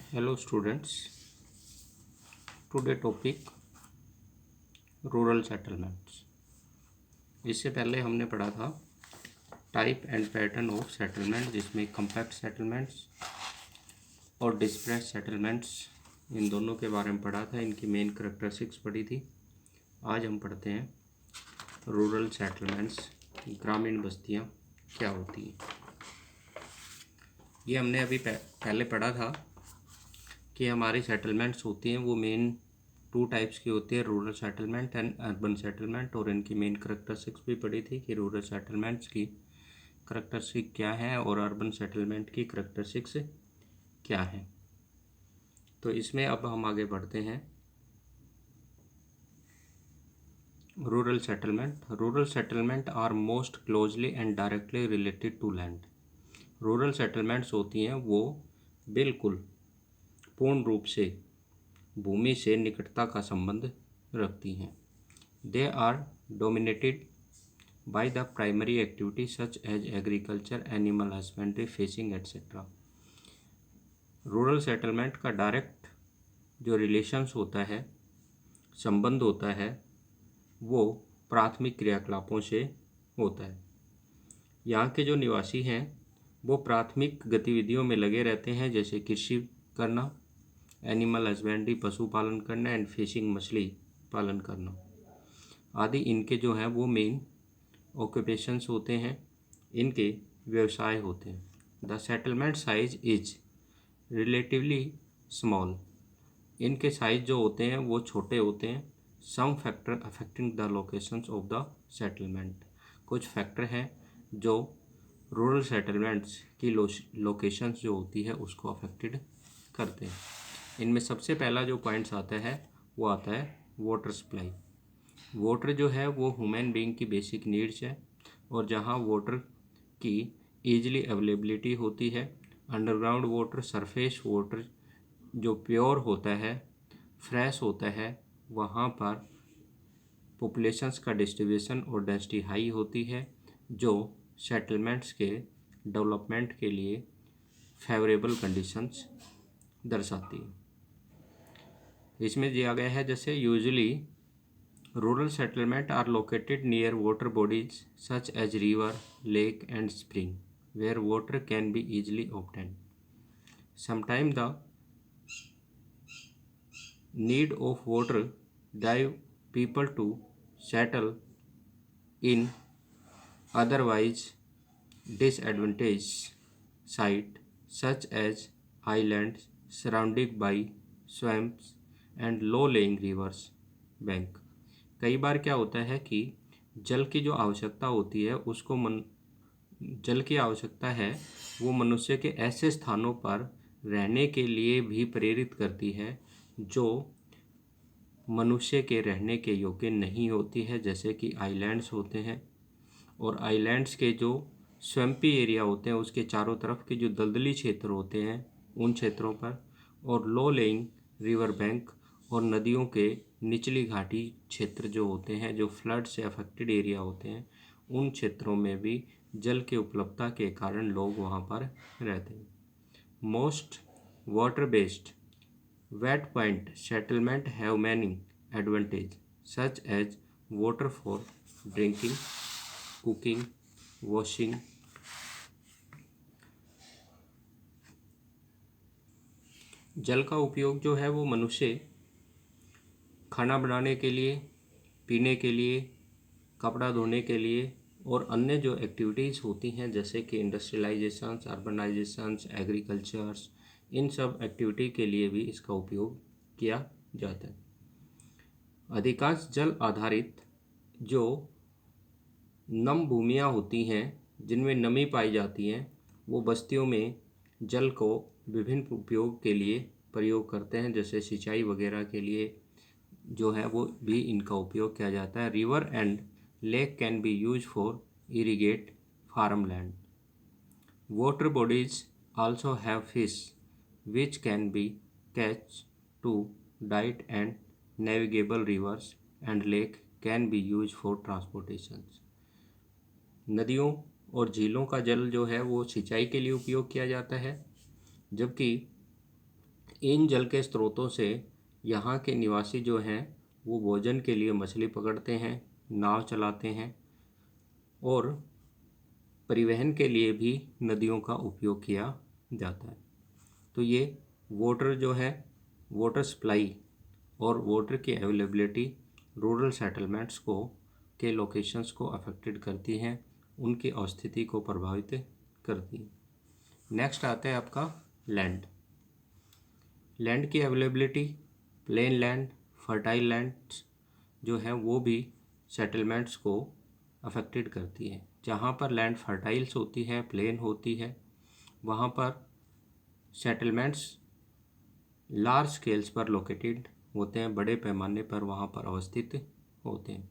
Hello students, today topic rural settlements. इससे पहले हमने पढ़ा था type and pattern of settlement, जिसमें कम्पैक्ट सेटलमेंट्स और डिस्प्रेस सेटलमेंट्स, इन दोनों के बारे में पढ़ा था। इनकी मेन करैक्टरिस्टिक्स पढ़ी थी। आज हम पढ़ते हैं रूरल सेटलमेंट्स, ग्रामीण बस्तियाँ क्या होती हैं। ये हमने अभी पहले पढ़ा था कि हमारी सेटलमेंट्स होती हैं वो मेन टू टाइप्स की होती है, rural settlement and urban settlement. और इनकी मेन करैक्टरिस्टिक्स भी पढ़ी थी कि रूरल सेटलमेंट्स की करैक्टरिस्टिक क्या है और अर्बन सेटलमेंट की करैक्टरिस्टिक्स क्या है। तो इसमें अब हम आगे बढ़ते हैं। Rural settlement are most closely and directly related to land. Rural settlements होती हैं वो बिल्कुल पूर्ण रूप से भूमि से निकटता का संबंध रखती हैं। They are dominated by the primary activity such as agriculture, animal husbandry, fishing etcetera. Rural settlement का डायरेक्ट जो रिलेशंस होता है, संबंध होता है, वो प्राथमिक क्रियाकलापों से होता है। यहाँ के जो निवासी हैं वो प्राथमिक गतिविधियों में लगे रहते हैं, जैसे कृषि करना, एनिमल हस्बेंड्री पशुपालन करना, एंड फिशिंग मछली पालन करना आदि इनके जो हैं वो मेन ऑक्यूपेशंस होते हैं, इनके व्यवसाय होते हैं। The settlement size is relatively small. इनके साइज जो होते हैं वो छोटे होते हैं। Some factor affecting the locations of the settlement. कुछ फैक्टर हैं जो रूरल सेटलमेंट्स की लोकेशंस जो होती है उसको अफेक्टेड करते हैं। इनमें सबसे पहला जो पॉइंट्स आता है वो आता है वाटर सप्लाई। वाटर जो है वो ह्यूमन बीइंग की बेसिक नीड्स है, और जहाँ वाटर की ईजिली अवेलेबिलिटी होती है, अंडरग्राउंड वाटर, सरफेस वाटर जो प्योर होता है, फ्रेश होता है, वहाँ पर पॉपुलेशंस का डिस्ट्रीब्यूशन और डेंसिटी हाई होती है, जो सेटलमेंट्स के डेवलपमेंट के लिए फेवरेबल कंडीशंस दर्शाती है। इसमें दिया गया है जैसे usually rural settlement are located near water bodies such as river, lake and spring where water can be easily obtained. Sometimes the need of water drive people to settle in otherwise disadvantaged site such as islands surrounded by swamps and low-lying rivers bank. कई बार क्या होता है कि जल की जो आवश्यकता होती है उसको जल की आवश्यकता है वो मनुष्य के ऐसे स्थानों पर रहने के लिए भी प्रेरित करती है जो मनुष्य के रहने के योग्य नहीं होती है, जैसे कि आइलैंड्स होते हैं। और आइलैंड्स के जो स्वैम्पी एरिया होते हैं उसके चारों तरफ के जो दलदली क्षेत्र होते हैं उन क्षेत्रों पर, और लो लेइंग रिवर बैंक और नदियों के निचली घाटी क्षेत्र जो होते हैं, जो फ्लड से अफेक्टेड एरिया होते हैं, उन क्षेत्रों में भी जल की उपलब्धता के कारण लोग वहाँ पर रहते हैं। Most water based wet point settlement have many advantages such as water for drinking, cooking, washing, जल का उपयोग जो है वो मनुष्य खाना बनाने के लिए, पीने के लिए, कपड़ा धोने के लिए और अन्य जो एक्टिविटीज़ होती हैं जैसे कि इंडस्ट्रियलाइजेशंस, अर्बनाइजेशंस, एग्रीकल्चर्स, इन सब एक्टिविटी के लिए भी इसका उपयोग किया जाता है। अधिकांश जल आधारित जो नम भूमियाँ होती हैं जिनमें नमी पाई जाती है, वो बस्तियों में जल को विभिन्न उपयोग के लिए प्रयोग करते हैं, जैसे सिंचाई वगैरह के लिए जो है वो भी इनका उपयोग किया जाता है। River and lake can be use for irrigate farm land. Water bodies also have fish which can be catch to diet, and navigable rivers and lake can be used for transportation. नदियों और झीलों का जल जो है वो सिंचाई के लिए उपयोग किया जाता है, जबकि इन जल के स्रोतों से यहाँ के निवासी जो हैं वो भोजन के लिए मछली पकड़ते हैं, नाव चलाते हैं और परिवहन के लिए भी नदियों का उपयोग किया जाता है। तो ये वाटर जो है, वाटर सप्लाई और वाटर की अवेलेबिलिटी रूरल सेटलमेंट्स को के लोकेशंस को अफेक्टेड करती हैं, उनकी अस्थिति को प्रभावित करती हैं। नेक्स्ट आता है आपका लैंड। लैंड की availability, plain land, fertile lands जो है वो भी सेटलमेंट्स को अफेक्टेड करती है। जहाँ पर लैंड फर्टाइल्स होती है, प्लेन होती है, वहाँ पर सेटलमेंट्स लार्ज स्केल्स पर लोकेटेड होते हैं, बड़े पैमाने पर वहाँ पर अवस्थित होते हैं।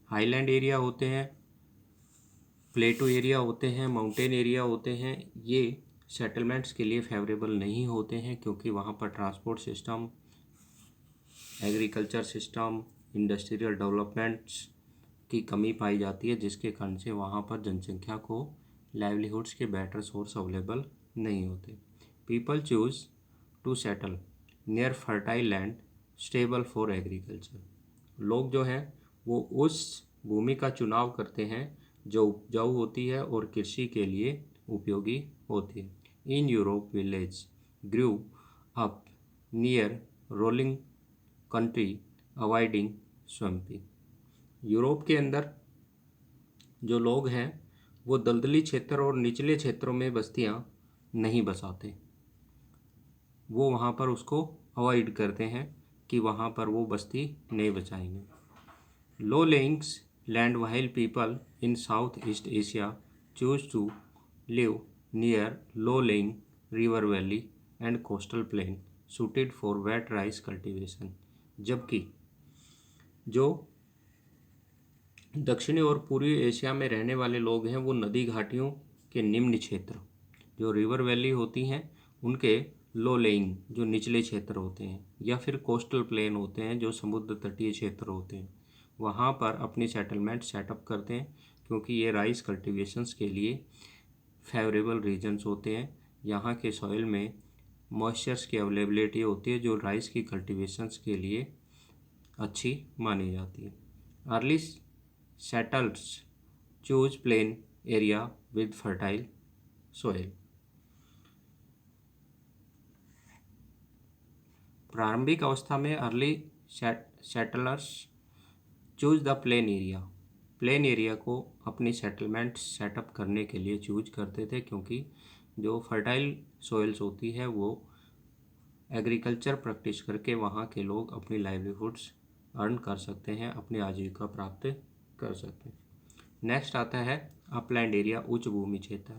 हाईलैंड एरिया होते हैं, प्लेटो एरिया होते हैं, माउंटेन एरिया होते हैं, ये सेटलमेंट्स के लिए फेवरेबल नहीं होते हैं क्योंकि वहाँ पर transport system, agriculture system, industrial developments की कमी पाई जाती है, जिसके कारण से वहाँ पर जनसंख्या को लाइवलीहुड्स के बेटर सोर्स अवेलेबल नहीं होते। People choose to settle near fertile land stable for agriculture. लोग जो हैं वो उस भूमि का चुनाव करते हैं जो उपजाऊ होती है और कृषि के लिए उपयोगी होती है। In Europe village grew up near rolling country avoiding swampy. Europe के अंदर जो लोग हैं वो दलदली क्षेत्र और निचले क्षेत्रों में बस्तियां नहीं बसाते, वो वहाँ पर उसको अवॉइड करते हैं कि वहाँ पर वो बस्ती नहीं बचाएंगे। Low lyings land while people in South East Asia choose to live near low lying river valley and coastal plain suited for wet rice cultivation. जबकि जो दक्षिणी और पूर्वी एशिया में रहने वाले लोग हैं वो नदी घाटियों के निम्न क्षेत्र जो रिवर वैली होती हैं उनके लो लेइंग जो निचले क्षेत्र होते हैं या फिर कोस्टल प्लेन होते हैं जो समुद्र तटीय क्षेत्र होते हैं, वहाँ पर अपनी सेटलमेंट सेटअप करते हैं क्योंकि ये राइस कल्टीवेशंस के लिए फेवरेबल रीजन्स होते हैं। यहाँ के सॉइल में मॉइस्चर्स की अवेलेबिलिटी होती है जो राइस की कल्टीवेशंस के लिए अच्छी मानी जाती है। Early settles choose plain area with fertile soil. प्रारंभिक अवस्था में early settlers choose the plain area, plain area को अपनी सेटलमेंट सेटअप करने के लिए चूज करते थे क्योंकि जो फर्टाइल सोइल्स होती है वो एग्रीकल्चर प्रैक्टिस करके वहाँ के लोग अपनी लाइवलीहुड्स अर्न कर सकते हैं, अपनी आजीविका प्राप्त कर सकते हैं। नेक्स्ट आता है अपलैंड एरिया, उच्च भूमि क्षेत्र।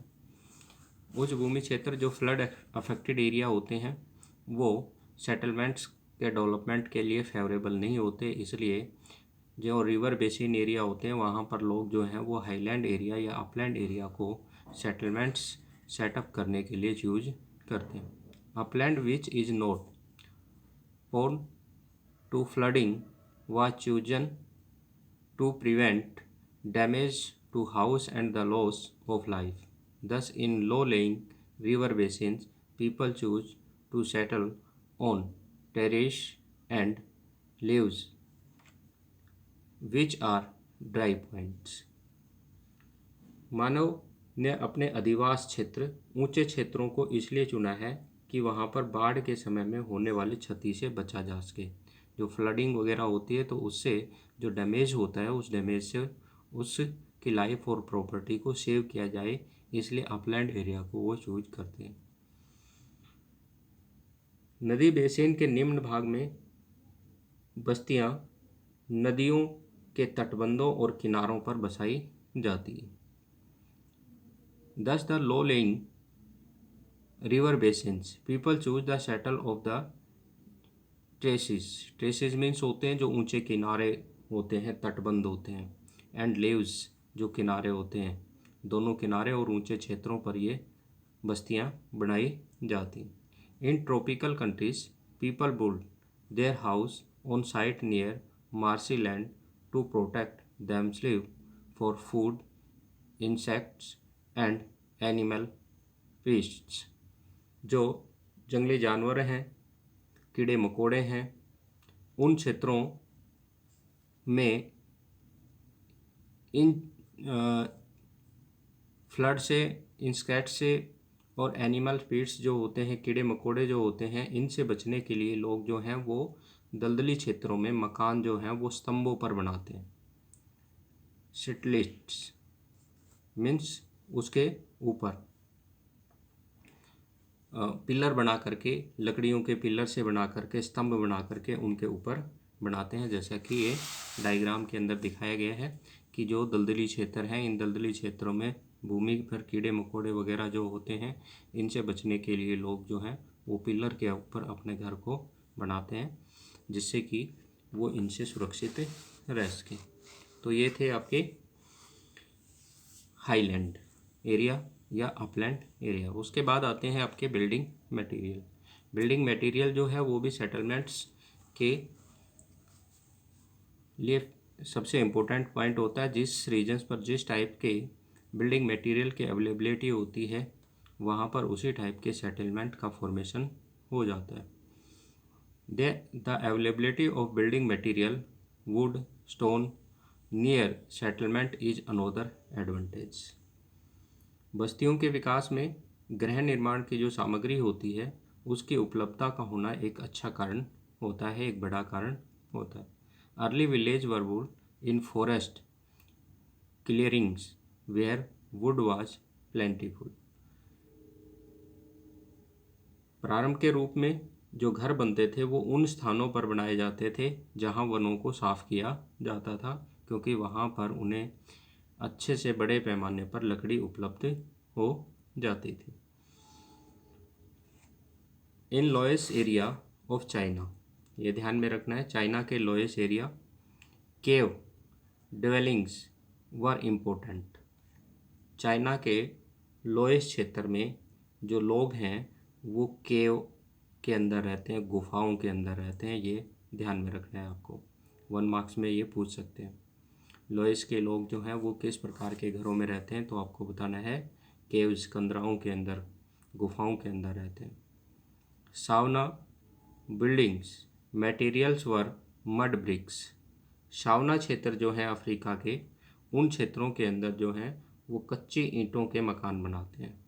उच्च भूमि क्षेत्र जो फ्लड अफेक्टेड एरिया होते हैं वो सेटलमेंट्स के डेवलपमेंट के लिए फेवरेबल नहीं होते, इसलिए जो रिवर बेसिन एरिया होते हैं वहाँ पर लोग जो हैं वो हाईलैंड एरिया या अपलैंड एरिया को सेटलमेंट्स सेटअप करने के लिए चूज करते हैं। Upland which is not prone to flooding was chosen to prevent damage to house and the loss of life. Thus, in low-lying river basins, people choose to settle on terrace and leaves, which are dry points. मानव ने अपने अधिवास क्षेत्र ऊंचे क्षेत्रों को इसलिए चुना है कि वहाँ पर बाढ़ के समय में होने वाली क्षति से बचा जा सके। जो फ्लडिंग वगैरह होती है तो उससे जो डैमेज होता है उस डैमेज से उसकी लाइफ और प्रॉपर्टी को सेव किया जाए, इसलिए अपलैंड एरिया को वो चूज करते हैं। नदी बेसिन के निम्न भाग में बस्तियां नदियों के तटबंधों और किनारों पर बसाई जाती है। Thus the low-lying river basins, people choose the settle of the traces. Traces means होते हैं जो ऊंचे किनारे होते हैं, तटबंध होते हैं, एंड लेव्स जो किनारे होते हैं, दोनों किनारे और ऊंचे क्षेत्रों पर ये बस्तियां बनाई जाती हैं। In tropical countries people build their house on site near marshy land to protect themselves for food, insects and animal pests. जो जंगली जानवर हैं कीड़े मकोड़े हैं, उन क्षेत्रों में इन फ्लड से, इंसेक्ट से और एनिमल फीड्स जो होते हैं, कीड़े मकोड़े जो होते हैं, इनसे बचने के लिए लोग जो हैं वो दलदली क्षेत्रों में मकान जो हैं वो स्तंभों पर बनाते हैं। सिटलिट्स मीन्स उसके ऊपर पिलर बना करके, लकड़ियों के पिलर से बना करके, स्तंभ बना करके उनके ऊपर बनाते हैं। जैसा कि ये डायग्राम के अंदर दिखाया गया है कि जो दलदली क्षेत्र हैं, इन दलदली क्षेत्रों में भूमि पर कीड़े मकोड़े वगैरह जो होते हैं, इनसे बचने के लिए लोग जो हैं वो पिलर के ऊपर अपने घर को बनाते हैं, जिससे कि वो इनसे सुरक्षित रह सकें। तो ये थे आपके हाईलैंड एरिया या अपलैंड एरिया। उसके बाद आते हैं आपके बिल्डिंग मटेरियल। बिल्डिंग मटेरियल जो है वो भी सेटलमेंट्स के लिए सबसे इम्पोर्टेंट पॉइंट होता है। जिस रीजन्स पर जिस टाइप के बिल्डिंग मटेरियल की अवेलेबिलिटी होती है, वहाँ पर उसी टाइप के सेटलमेंट का फॉर्मेशन हो जाता है। The availability of building material would stone near settlement is another advantage. बस्तियों के विकास में गृह निर्माण की जो सामग्री होती है उसकी उपलब्धता का होना एक अच्छा कारण होता है, एक बड़ा कारण होता है। Early village were wood in forest clearings where wood was plentiful. प्रारंभ के रूप में जो घर बनते थे वो उन स्थानों पर बनाए जाते थे जहाँ वनों को साफ किया जाता था, क्योंकि वहाँ पर उन्हें अच्छे से बड़े पैमाने पर लकड़ी उपलब्ध हो जाती थी। इन लोएस्ट एरिया ऑफ चाइना, ये ध्यान में रखना है, चाइना के लोएस्ट एरिया केव ड्वेलिंग्स वर इम्पोर्टेंट। चाइना के लोएस्ट क्षेत्र में जो लोग हैं वो केव के अंदर रहते हैं, गुफाओं के अंदर रहते हैं। ये ध्यान में रखना है आपको, 1 मार्क्स में ये पूछ सकते हैं। लोएस्ट के लोग जो हैं वो किस प्रकार के घरों में रहते हैं, तो आपको बताना है केव्स, कंदराओं के अंदर, गुफाओं के अंदर रहते हैं। सावना बिल्डिंग्स मटेरियल्स वर मड ब्रिक्स। सावना क्षेत्र जो है अफ्रीका के, उन क्षेत्रों के अंदर जो हैं वो कच्ची ईंटों के मकान बनाते हैं,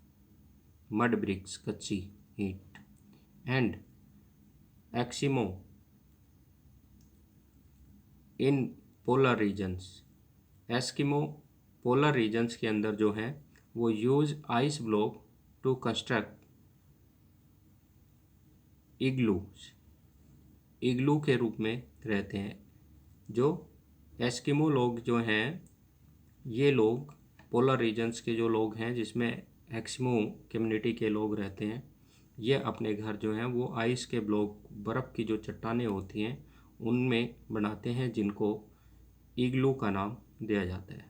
मड ब्रिक्स, कच्ची ईंट। एंड एक्सिमो in polar regions, Eskimo polar regions के अंदर जो है वो use ice block to construct igloo के रूप में रहते हैं। जो एस्किमो लोग जो हैं, ये लोग पोलर रीजन्स के जो लोग हैं जिसमें एस्किमो कम्युनिटी के लोग रहते हैं, ये अपने घर जो हैं वो आइस के ब्लॉक, बर्फ़ की जो चट्टानें होती हैं उनमें बनाते हैं, जिनको इग्लू का नाम दिया जाता है।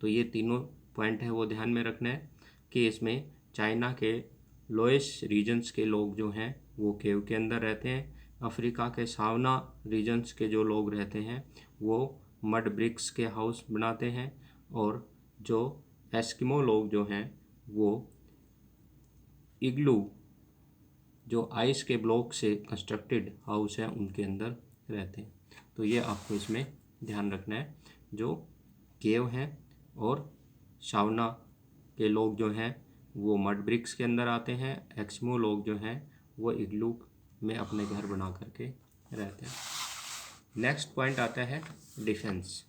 तो ये तीनों पॉइंट है वो ध्यान में रखना है कि इसमें चाइना के लोएस्ट रीजन्स के लोग जो हैं वो केव के अंदर रहते हैं। अफ्रीका के सावना रीजन्स के जो लोग रहते हैं वो मड ब्रिक्स के हाउस बनाते हैं, और जो एस्किमो लोग जो हैं वो इग्लू, जो आइस के ब्लॉक से कंस्ट्रक्टेड हाउस है, उनके अंदर रहते हैं। तो ये आपको इसमें ध्यान रखना है। जो केव हैं और सावना के लोग जो हैं वो मड ब्रिक्स के अंदर आते हैं, एस्किमो लोग जो हैं वो इग्लू में अपने घर बना करके रहते हैं। नेक्स्ट पॉइंट आता है डिफेंस।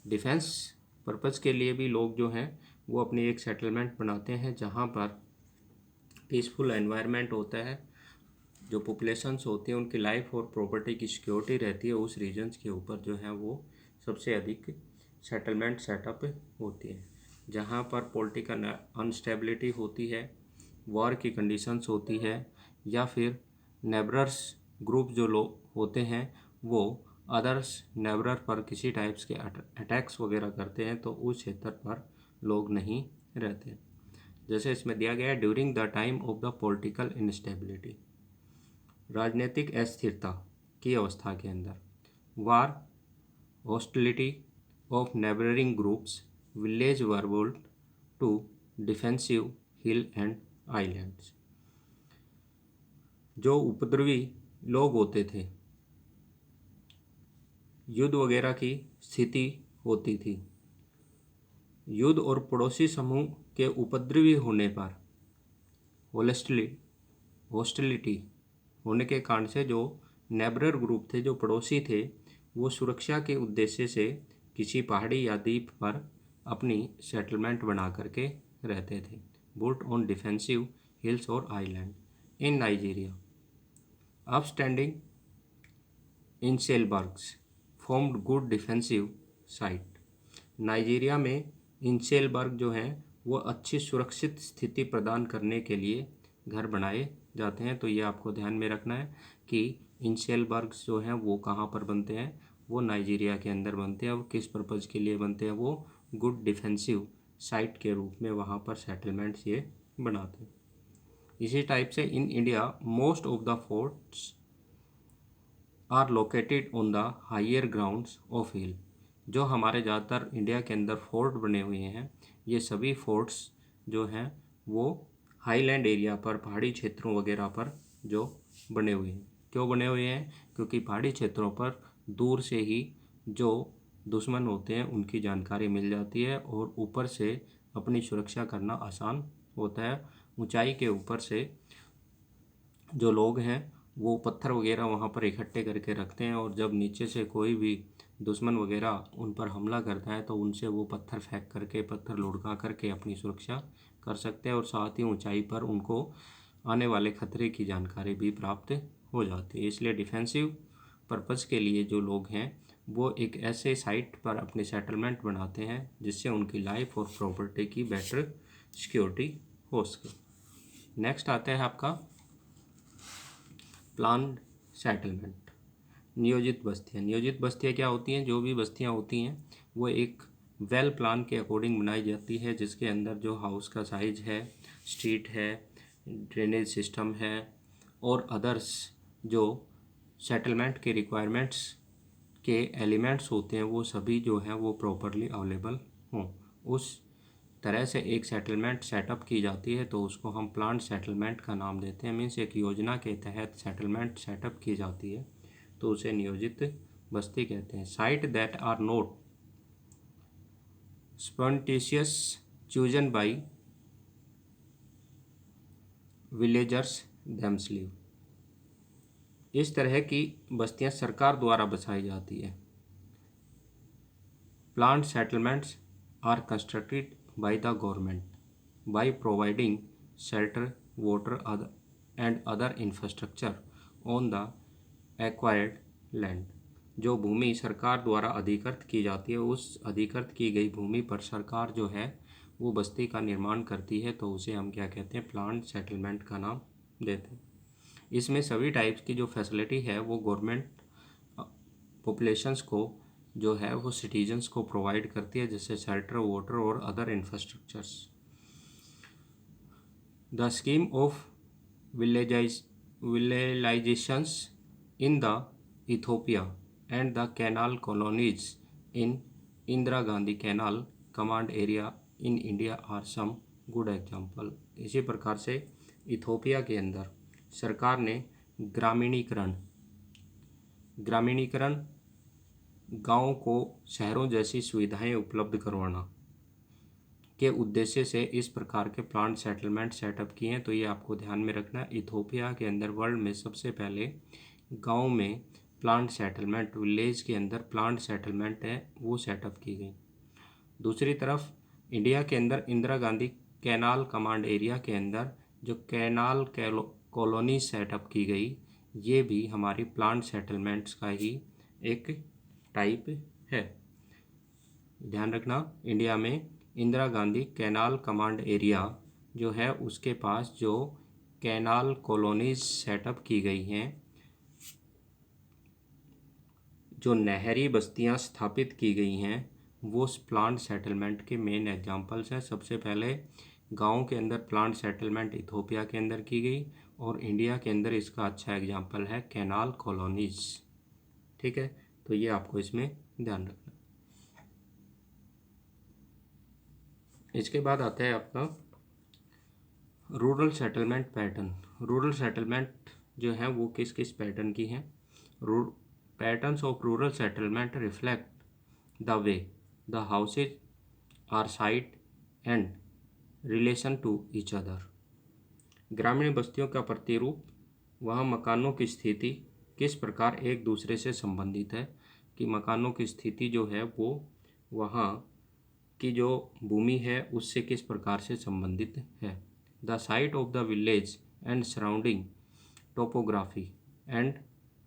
डिफेंस पर्पज़ के लिए भी लोग जो हैं वो अपनी एक सेटलमेंट बनाते हैं जहाँ पर पीसफुल एनवायरनमेंट होता है, जो पॉपुलेशंस होती हैं उनकी लाइफ और प्रॉपर्टी की सिक्योरिटी रहती है, उस रीजन्स के ऊपर जो है वो सबसे अधिक सेटलमेंट सेटअप होती है। जहाँ पर पॉलिटिकल अनस्टेबिलिटी होती है, वॉर की कंडीशंस होती है, या फिर नेबरर्स ग्रुप जो लोग होते हैं वो अदर्स नेबरर पर किसी टाइप्स के अटैक्स वगैरह करते हैं, तो उस क्षेत्र पर लोग नहीं रहते। जैसे इसमें दिया गया है, during the time of the political instability, राजनीतिक अस्थिरता की अवस्था के अंदर, war, hostility of neighbouring groups, village were built to defensive hill and islands. जो उपद्रवी लोग होते थे, युद्ध वगैरह की स्थिति होती थी, युद्ध और पड़ोसी समूह के उपद्रवी होने पर हॉस्टिलिटी होने के कारण से जो नेबरर ग्रुप थे, जो पड़ोसी थे, वो सुरक्षा के उद्देश्य से किसी पहाड़ी या द्वीप पर अपनी सेटलमेंट बना करके रहते थे, बुल्ट ऑन डिफेंसिव हिल्स और island. In Nigeria upstanding inselbergs formed good defensive site. Nigeria में इंसेलबर्ग जो हैं वो अच्छी सुरक्षित स्थिति प्रदान करने के लिए घर बनाए जाते हैं। तो ये आपको ध्यान में रखना है कि इंसेलबर्ग्स जो हैं वो कहाँ पर बनते हैं, वो नाइजीरिया के अंदर बनते हैं। और किस पर्पज़ के लिए बनते हैं, वो गुड डिफेंसिव साइट के रूप में वहाँ पर सेटलमेंट्स ये बनाते हैं। इसी टाइप से in India most of the forts are located on the higher grounds of hill. जो हमारे ज़्यादातर इंडिया के अंदर फोर्ट बने हुए हैं, ये सभी फोर्ट्स जो हैं वो हाईलैंड एरिया पर, पहाड़ी क्षेत्रों वगैरह पर जो बने हुए हैं। क्यों बने हुए हैं? क्योंकि पहाड़ी क्षेत्रों पर दूर से ही जो दुश्मन होते हैं उनकी जानकारी मिल जाती है और ऊपर से अपनी सुरक्षा करना आसान होता है। ऊंचाई के ऊपर से जो लोग हैं वो पत्थर वगैरह वहाँ पर इकट्ठे करके रखते हैं और जब नीचे से कोई भी दुश्मन वगैरह उन पर हमला करता है तो उनसे वो पत्थर फेंक करके, पत्थर लुढ़का करके अपनी सुरक्षा कर सकते हैं। और साथ ही ऊंचाई पर उनको आने वाले खतरे की जानकारी भी प्राप्त हो जाती है। इसलिए डिफेंसिव पर्पज़ के लिए जो लोग हैं वो एक ऐसे साइट पर अपने सेटलमेंट बनाते हैं जिससे उनकी लाइफ और प्रॉपर्टी की बेटर सिक्योरिटी हो सके। नेक्स्ट आता है आपका प्लान्ड सेटलमेंट, नियोजित बस्तियाँ। नियोजित बस्तियाँ क्या होती हैं? जो भी बस्तियाँ होती हैं वो एक वेल प्लान के अकॉर्डिंग बनाई जाती है, जिसके अंदर जो हाउस का साइज है, स्ट्रीट है, ड्रेनेज सिस्टम है और अदर्स जो सेटलमेंट के रिक्वायरमेंट्स के एलिमेंट्स होते हैं वो सभी जो हैं वो प्रॉपरली अवेलेबल हों। उस तरह से एक सेटलमेंट सेटअप की जाती है तो उसको हम प्लान्ड सेटलमेंट का नाम देते हैं। मीन्स एक योजना के तहत सेटलमेंट सेटअप की जाती है तो उसे नियोजित बस्ती कहते हैं। Site that are not spontaneous chosen by villagers themselves. इस तरह की बस्तियां सरकार द्वारा बसाई जाती है। Planned settlements are constructed by the government by providing shelter, water and other infrastructure on the acquired land। जो भूमि सरकार द्वारा अधिकृत की जाती है, उस अधिकृत की गई भूमि पर सरकार जो है वो बस्ती का निर्माण करती है तो उसे हम क्या कहते हैं? प्लान्ड सेटलमेंट का नाम देते हैं। इसमें सभी टाइप्स की जो फैसिलिटी है वो गवर्नमेंट पॉपुलेशंस को जो है वो सिटीजन्स को प्रोवाइड करती है, जैसे शेल्टर, वाटर और other infrastructures. The scheme of villagizations in the Ethiopia and the canal colonies in Indira Gandhi Canal Command area in India are some good example। इसी प्रकार से इथोपिया के अंदर सरकार ने ग्रामीणीकरण गाँव को शहरों जैसी सुविधाएं उपलब्ध करवाना के उद्देश्य से इस प्रकार के प्लान्ड सेटलमेंट सेटअप किए हैं। तो ये आपको ध्यान में रखना है। इथोपिया के अंदर वर्ल्ड में सबसे पहले गांव में प्लान्ड सेटलमेंट, विलेज के अंदर प्लान्ड सेटलमेंट है वो सेटअप की गई। दूसरी तरफ इंडिया के अंदर Indira Gandhi canal command area के अंदर जो कैनाल कॉलोनी सेटअप की गई, ये भी हमारी प्लान्ड सेटलमेंट्स का ही एक टाइप है। ध्यान रखना, इंडिया में Indira Gandhi canal command area जो है उसके पास जो कैनाल कॉलोनीज सेटअप की गई हैं, जो नहरी बस्तियां स्थापित की गई हैं, वो प्लान्ड सेटलमेंट के मेन एग्जांपल्स हैं। सबसे पहले गाँव के अंदर प्लान्ड सेटलमेंट इथोपिया के अंदर की गई और इंडिया के अंदर इसका अच्छा एग्जांपल है कैनाल कॉलोनीज। ठीक है, तो ये आपको इसमें ध्यान रखना। इसके बाद आता है आपका rural settlement pattern. Rural settlement जो हैं वो किस किस पैटर्न की हैं। Patterns of rural settlement reflect the way the houses are site and relation to each other. ग्रामीण बस्तियों का प्रतिरूप, वहाँ मकानों की स्थिति किस प्रकार एक दूसरे से संबंधित है, कि मकानों की स्थिति जो है वो वहाँ की जो भूमि है उससे किस प्रकार से संबंधित है। The site of the village and surrounding topography and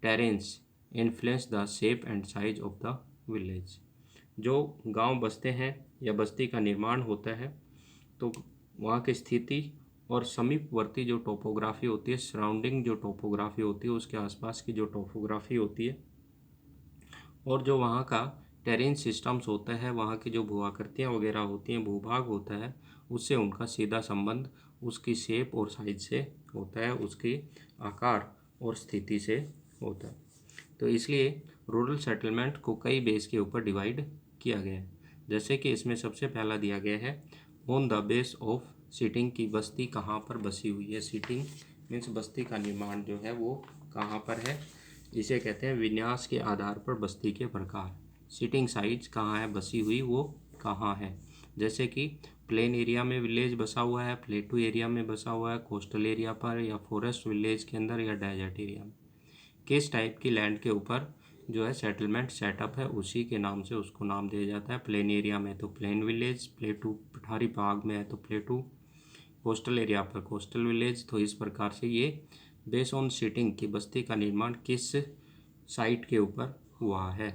terrains influence the shape and size of the village. जो गांव बसते हैं या बस्ती का निर्माण होता है तो वहाँ की स्थिति और समीपवर्ती जो टोपोग्राफी होती है, सराउंडिंग जो टोपोग्राफी होती है, उसके आसपास की जो टोपोग्राफी होती है, और जो वहाँ का टेरेन सिस्टम्स होता है, वहाँ की जो भू आकृतियाँ वगैरह होती हैं, भूभाग होता है, उससे उनका सीधा संबंध उसकी शेप और साइज से होता है, उसकी आकार और स्थिति से होता है। तो इसलिए रूरल सेटलमेंट को कई बेस के ऊपर डिवाइड किया गया है। जैसे कि इसमें सबसे पहला दिया गया है on the base of sitting, की बस्ती कहाँ पर बसी हुई है। सिटिंग मीन्स बस्ती का निर्माण जो है वो कहाँ पर है, इसे कहते हैं विन्यास के आधार पर बस्ती के प्रकार। सिटिंग साइट्स कहाँ है, बसी हुई वो कहाँ है। जैसे कि प्लेन एरिया में विलेज बसा हुआ है, प्लेटू एरिया में बसा हुआ है, कोस्टल एरिया पर, या फॉरेस्ट विलेज के अंदर, या डेजर्ट एरिया में। किस टाइप की लैंड के ऊपर जो है सेटलमेंट सेटअप है, उसी के नाम से उसको नाम दिया जाता है। प्लेन एरिया में तो प्लेन विलेज, प्लेटू पठारी भाग में है तो प्लेटू, कोस्टल एरिया पर कोस्टल विलेज। तो इस प्रकार से ये बेस ऑन सिटिंग की बस्ती का निर्माण किस साइट के ऊपर हुआ है।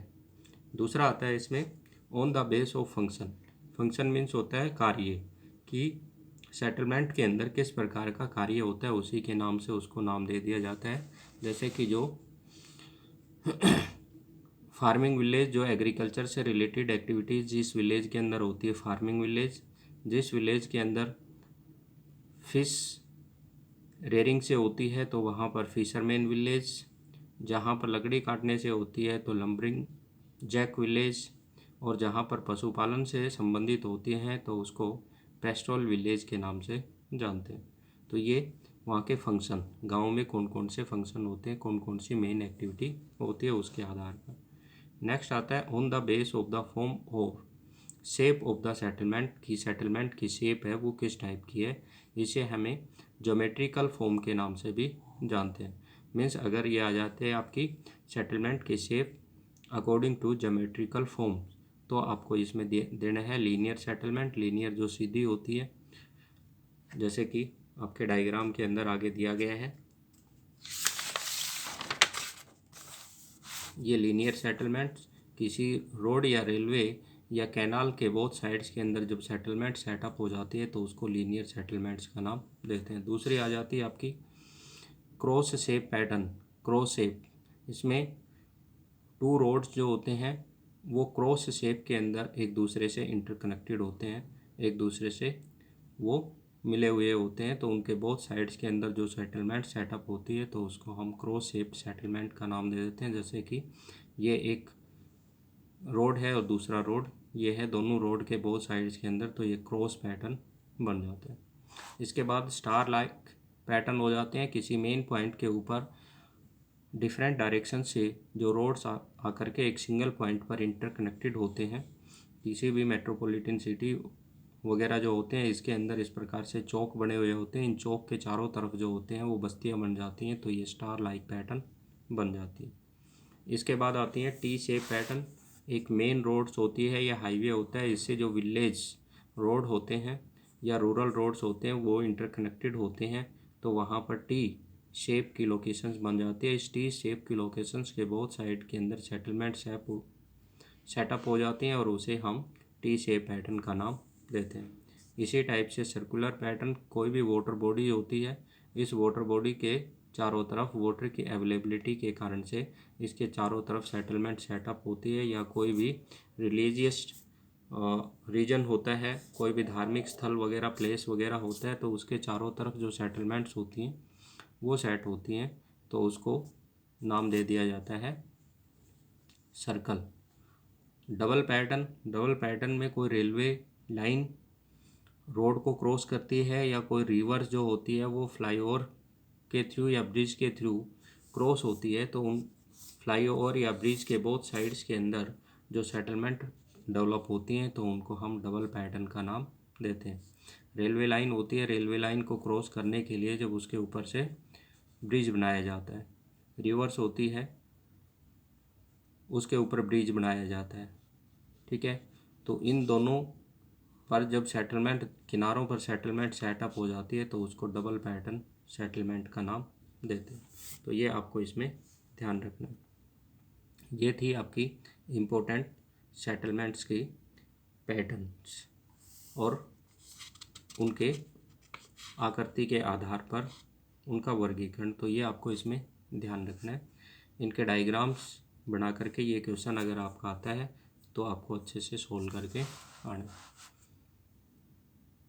दूसरा आता है इसमें on the base of function. Function means होता है कार्य, कि सेटलमेंट के अंदर किस प्रकार का कार्य होता है, उसी के नाम से उसको नाम दे दिया जाता है। जैसे कि जो फार्मिंग विलेज, जो एग्रीकल्चर से रिलेटेड एक्टिविटीज़ जिस विलेज के अंदर होती है, फार्मिंग विलेज। जिस विलेज के अंदर फिश रेयरिंग से होती है तो वहाँ पर फिशरमैन विलेज। जहाँ पर लकड़ी काटने से होती है तो लम्बरिंग जैक विलेज। और जहाँ पर पशुपालन से संबंधित होती हैं तो उसको पेस्टोरल विलेज के नाम से जानते हैं। तो ये वहाँ के फंक्शन, गांव में कौन कौन से फंक्शन होते हैं, कौन कौन सी मेन एक्टिविटी होती है, उसके आधार पर। नेक्स्ट आता है on the base of the form और शेप ऑफ द सेटलमेंट, की सेटलमेंट की शेप है वो किस टाइप की है। इसे हमें ज्योमेट्रिकल फॉर्म के नाम से भी जानते हैं। मीन्स अगर ये आ जाते हैं आपकी सेटलमेंट की shape according to geometrical form, तो आपको इसमें देना है लीनियर सेटलमेंट, लीनियर जो सीधी होती है, जैसे कि आपके डायग्राम के अंदर आगे दिया गया है। ये लीनियर सेटलमेंट्स किसी रोड या रेलवे या कैनाल के बोथ साइड्स के अंदर जब सेटलमेंट सेटअप हो जाती है तो उसको लीनियर सेटलमेंट्स का नाम देते हैं। दूसरी आ जाती है आपकी cross shape pattern. Cross shape, इसमें टू रोड्स जो होते हैं वो क्रॉस शेप के अंदर एक दूसरे से इंटरकनेक्टेड होते हैं, एक दूसरे से वो मिले हुए होते हैं, तो उनके बोथ साइड्स के अंदर जो सेटलमेंट सेटअप होती है तो उसको हम क्रॉस शेप सेटलमेंट का नाम दे देते हैं। जैसे कि ये एक रोड है और दूसरा रोड ये है, दोनों रोड के बोथ साइड्स के अंदर, तो ये क्रॉस पैटर्न बन जाते हैं। इसके बाद स्टार लाइक पैटर्न हो जाते हैं। किसी मेन पॉइंट के ऊपर डिफरेंट डायरेक्शन से जो रोड्स आकर के एक सिंगल पॉइंट पर इंटरकनेक्टेड होते हैं। किसी भी मेट्रोपॉलिटन सिटी वगैरह जो होते हैं इसके अंदर इस प्रकार से चौक बने हुए होते हैं, इन चौक के चारों तरफ जो होते हैं वो बस्तियां बन जाती हैं, तो ये स्टार लाइक पैटर्न बन जाती है। इसके बाद आती है टी शेप पैटर्न। एक मेन रोड्स होती है या हाईवे होता है, इससे जो विलेज रोड होते हैं या रूरल रोड्स होते हैं वो इंटरकनेक्टेड होते हैं, तो वहाँ पर टी शेप की लोकेशंस बन जाती है। इस टी शेप की लोकेशंस के बहुत साइड के अंदर सेटलमेंट सेटअप हो जाती हैं और उसे हम टी शेप पैटर्न का नाम देते हैं। इसी टाइप से सर्कुलर पैटर्न, कोई भी वाटर बॉडी होती है, इस वाटर बॉडी के चारों तरफ वाटर की अवेलेबिलिटी के कारण से इसके चारों तरफ सेटलमेंट सेटअप होती है, या कोई भी रिलीजियस रीजन होता है, कोई भी धार्मिक स्थल वगैरह प्लेस वगैरह होता है, तो उसके चारों तरफ जो सेटलमेंट्स होती हैं वो सेट होती हैं, तो उसको नाम दे दिया जाता है circle. Double pattern, double pattern में कोई रेलवे लाइन रोड को क्रॉस करती है या कोई रिवर जो होती है वो फ्लाईओवर के थ्रू या ब्रिज के थ्रू क्रॉस होती है तो उन फ्लाईओवर या ब्रिज के बोथ साइड्स के अंदर जो सेटलमेंट डेवलप होती हैं तो उनको हम डबल पैटर्न का नाम देते हैं। रेलवे लाइन होती है, रेलवे लाइन को क्रॉस करने के लिए जब उसके ऊपर से ब्रिज बनाया जाता है। रिवर्स होती है, उसके ऊपर ब्रिज बनाया जाता है। ठीक है, तो इन दोनों पर जब सेटलमेंट किनारों पर सेटलमेंट सेटअप हो जाती है तो उसको डबल पैटर्न सेटलमेंट का नाम देते हैं। तो ये आपको इसमें ध्यान रखना है। ये थी आपकी इम्पोर्टेंट सेटलमेंट्स की पैटर्न्स और उनके आकृति के आधार पर उनका वर्गीकरण। तो ये आपको इसमें ध्यान रखना है। इनके डायग्राम्स बना करके ये क्वेश्चन अगर आपका आता है तो आपको अच्छे से सोल्व करके आना है।